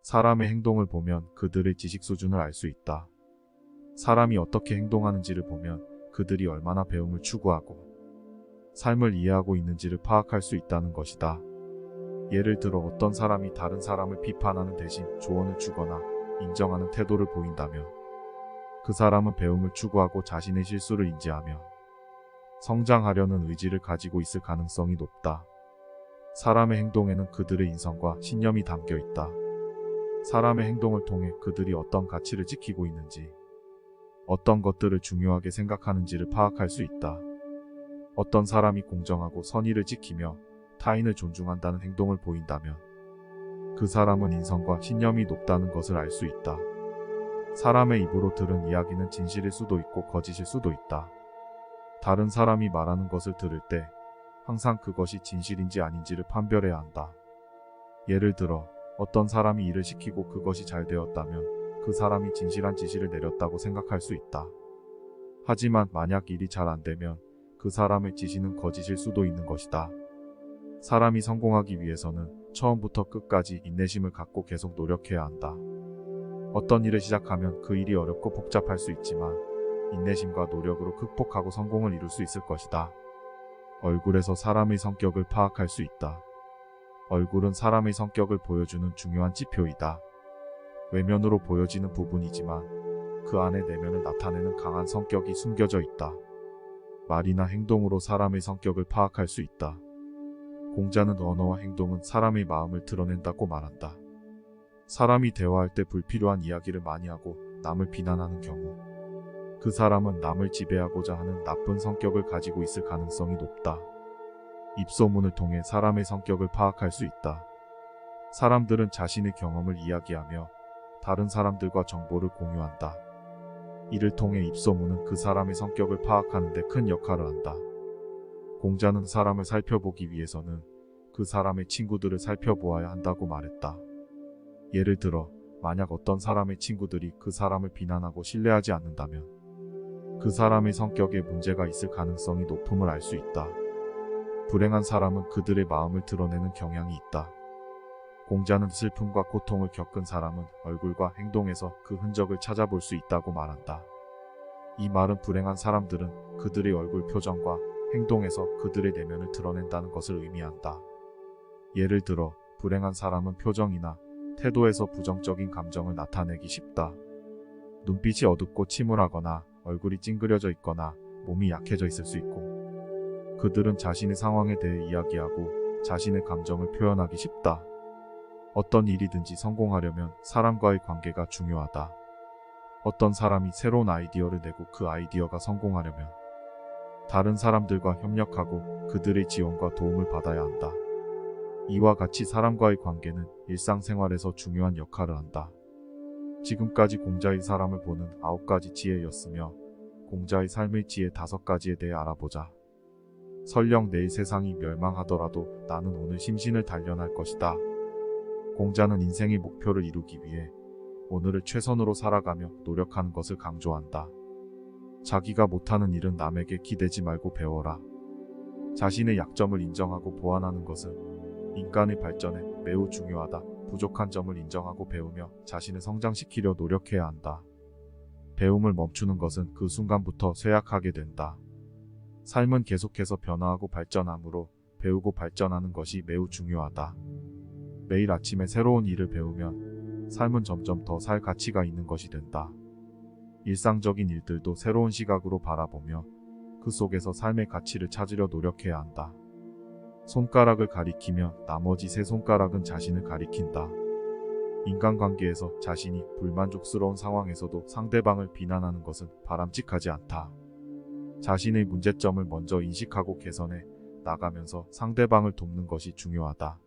사람의 행동을 보면 그들의 지식 수준을 알 수 있다. 사람이 어떻게 행동하는지를 보면 그들이 얼마나 배움을 추구하고 삶을 이해하고 있는지를 파악할 수 있다는 것이다. 예를 들어 어떤 사람이 다른 사람을 비판하는 대신 조언을 주거나 인정하는 태도를 보인다면 그 사람은 배움을 추구하고 자신의 실수를 인지하며 성장하려는 의지를 가지고 있을 가능성이 높다. 사람의 행동에는 그들의 인성과 신념이 담겨 있다. 사람의 행동을 통해 그들이 어떤 가치를 지키고 있는지, 어떤 것들을 중요하게 생각하는지를 파악할 수 있다. 어떤 사람이 공정하고 선의를 지키며 타인을 존중한다는 행동을 보인다면 그 사람은 인성과 신념이 높다는 것을 알 수 있다. 사람의 입으로 들은 이야기는 진실일 수도 있고 거짓일 수도 있다. 다른 사람이 말하는 것을 들을 때 항상 그것이 진실인지 아닌지를 판별해야 한다. 예를 들어 어떤 사람이 일을 시키고 그것이 잘 되었다면 그 사람이 진실한 지시를 내렸다고 생각할 수 있다. 하지만 만약 일이 잘 안 되면 그 사람의 지시는 거짓일 수도 있는 것이다. 사람이 성공하기 위해서는 처음부터 끝까지 인내심을 갖고 계속 노력해야 한다. 어떤 일을 시작하면 그 일이 어렵고 복잡할 수 있지만 인내심과 노력으로 극복하고 성공을 이룰 수 있을 것이다. 얼굴에서 사람의 성격을 파악할 수 있다. 얼굴은 사람의 성격을 보여주는 중요한 지표이다. 외면으로 보여지는 부분이지만 그 안에 내면을 나타내는 강한 성격이 숨겨져 있다. 말이나 행동으로 사람의 성격을 파악할 수 있다. 공자는 언어와 행동은 사람의 마음을 드러낸다고 말한다. 사람이 대화할 때 불필요한 이야기를 많이 하고 남을 비난하는 경우 그 사람은 남을 지배하고자 하는 나쁜 성격을 가지고 있을 가능성이 높다. 입소문을 통해 사람의 성격을 파악할 수 있다. 사람들은 자신의 경험을 이야기하며 다른 사람들과 정보를 공유한다. 이를 통해 입소문은 그 사람의 성격을 파악하는 데 큰 역할을 한다. 공자는 사람을 살펴보기 위해서는 그 사람의 친구들을 살펴보아야 한다고 말했다. 예를 들어 만약 어떤 사람의 친구들이 그 사람을 비난하고 신뢰하지 않는다면 그 사람의 성격에 문제가 있을 가능성이 높음을 알 수 있다. 불행한 사람은 그들의 마음을 드러내는 경향이 있다. 공자는 슬픔과 고통을 겪은 사람은 얼굴과 행동에서 그 흔적을 찾아볼 수 있다고 말한다. 이 말은 불행한 사람들은 그들의 얼굴 표정과 행동에서 그들의 내면을 드러낸다는 것을 의미한다. 예를 들어 불행한 사람은 표정이나 태도에서 부정적인 감정을 나타내기 쉽다. 눈빛이 어둡고 침울하거나 얼굴이 찡그려져 있거나 몸이 약해져 있을 수 있고 그들은 자신의 상황에 대해 이야기하고 자신의 감정을 표현하기 쉽다. 어떤 일이든지 성공하려면 사람과의 관계가 중요하다. 어떤 사람이 새로운 아이디어를 내고 그 아이디어가 성공하려면 다른 사람들과 협력하고 그들의 지원과 도움을 받아야 한다. 이와 같이 사람과의 관계는 일상생활에서 중요한 역할을 한다. 지금까지 공자의 사람을 보는 9가지 지혜였으며 공자의 삶의 지혜 5가지에 대해 알아보자. 설령 내일 세상이 멸망하더라도 나는 오늘 심신을 단련할 것이다. 공자는 인생의 목표를 이루기 위해 오늘을 최선으로 살아가며 노력하는 것을 강조한다. 자기가 못하는 일은 남에게 기대지 말고 배워라. 자신의 약점을 인정하고 보완하는 것은 인간의 발전에 매우 중요하다. 부족한 점을 인정하고 배우며 자신을 성장시키려 노력해야 한다. 배움을 멈추는 것은 그 순간부터 쇠약하게 된다. 삶은 계속해서 변화하고 발전하므로 배우고 발전하는 것이 매우 중요하다. 매일 아침에 새로운 일을 배우면 삶은 점점 더 살 가치가 있는 것이 된다. 일상적인 일들도 새로운 시각으로 바라보며 그 속에서 삶의 가치를 찾으려 노력해야 한다. 손가락을 가리키며 나머지 세 손가락은 자신을 가리킨다. 인간관계에서 자신이 불만족스러운 상황에서도 상대방을 비난하는 것은 바람직하지 않다. 자신의 문제점을 먼저 인식하고 개선해 나가면서 상대방을 돕는 것이 중요하다.